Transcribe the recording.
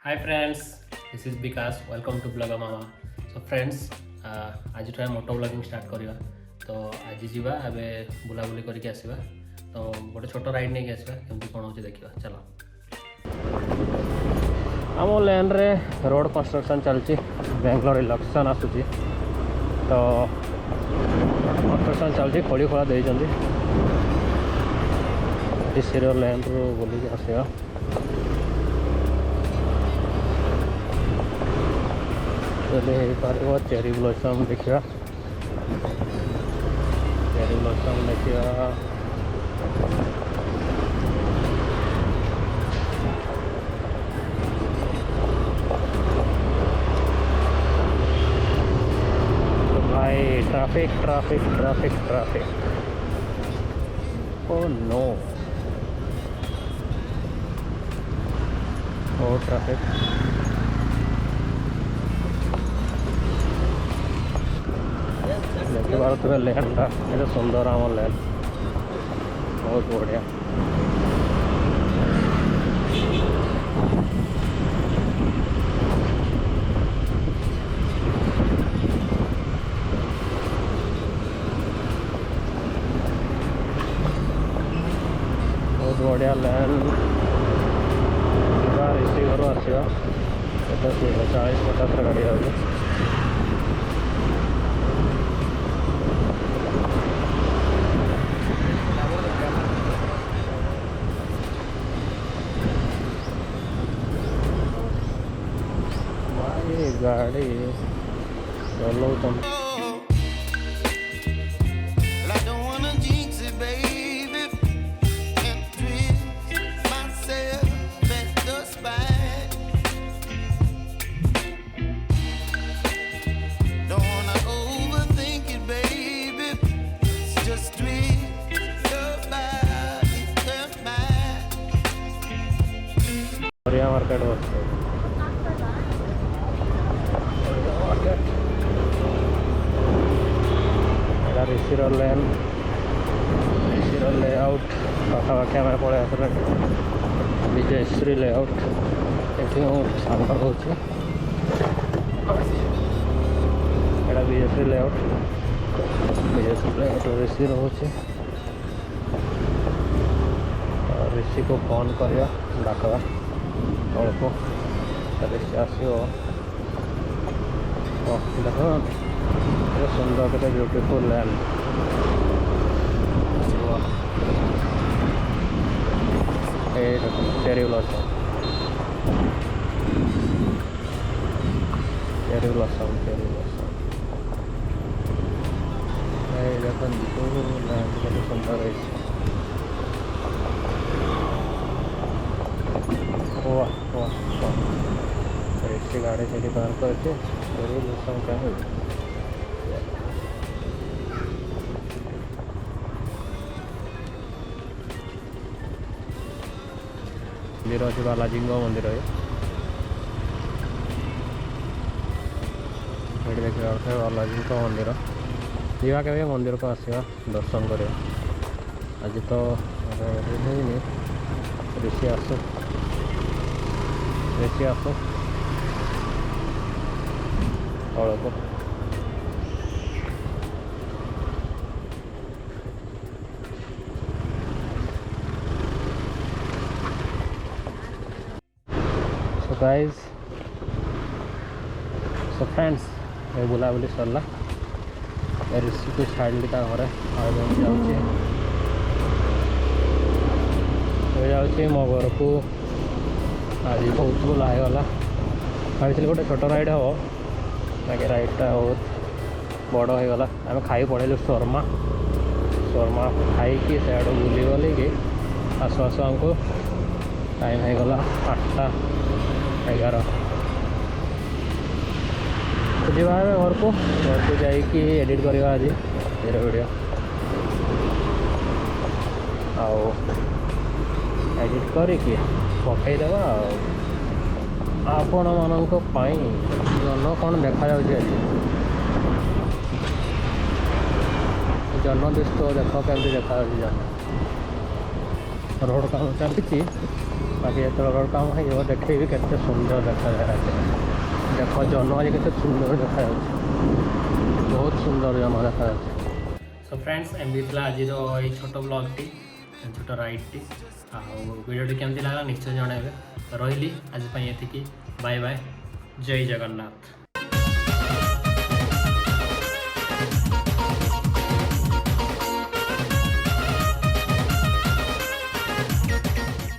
Hi friends, this is Vikas. Welcome to VloggerMama. So friends, आज जो moto vlogging start करिया तो आज जीवा एबे बुलाबुली करके आसीबा तो गोटे छोट राइड नहीं आसीबा केमती कोन होची देखिबा चलो। आम लेन रे रोड कंस्ट्रक्शन चलची बेंगलोर इलेक्शन आसुची तो कंस्ट्रक्शन चलची खोली खोला दे जंदी इस लेन रो बोली के आसीबा। पार चेरी ब्लॉसम देखिए चेरी ब्लॉसम देखिए तो भाई traffic traffic traffic traffic oh no oh traffic देखिए भारत में लैंड था ये सुंदर आम लैंड बहुत बढ़िया। बहुत बढ़िया लैंड इसी घर आसो 40-50 गाड़ी आ गाड़ी चलो तुम मार्केट ऋषिर लेन ऋषिर लेआउट पाखापाखि आम पलि आसले विजयश्री लेआउट ये सांग रोचे एटा विजयश्री लेआउट ऋषि रोचे ऋषि को फोन करिया डाकवा अल्प ऋषि आसो देख सुंदर के beautiful land cherry blossom cherry blossom cherry blossom देखो लैंड के सुंदर है। वाह वाह वाह इसकी गाड़ी चली पार करके चेरी ब्लॉसम क्या है मंदिर अच्छे बालाजी मंदिर है ये देखिए बालाजी मंदिर जीवा के मंदिर को आसवा दर्शन कर आज तो ऋषि आसो अल्प गाइस सो फ्रेंड्स ये बुलाबुली सरला ऋषि को छाड़ी घर जाऊँ मो घर को आज बहुत बुला होगा भाई गोटे छोट राइड हम बाकी राइडटा बहुत बड़ होगा आम खाई पड़ेलु शर्मा खाई से बुली गली कि आसु आसु आमको टाइम होगा 8:11 तो जी घर को जाइए एडिट करवा आज ये वीडियो आओ एडिट करके पकईदेवा आपण मानक जन कौन देखा जन दिस्त देख केमती देखा जन रोड काम चलती बाकी ये रोड काम हो देखेबी केते सुंदर देखा देख जन आज के सुंदर देखा बहुत सुंदर जन देखा। सो फ्रेंड्स एमती आज ये छोट ब्लॉगटी छोट राइडटी वीडियोटी केमती लगा निश्चय जनइबे। रही आज ये बाय बाय जय जगन्नाथ।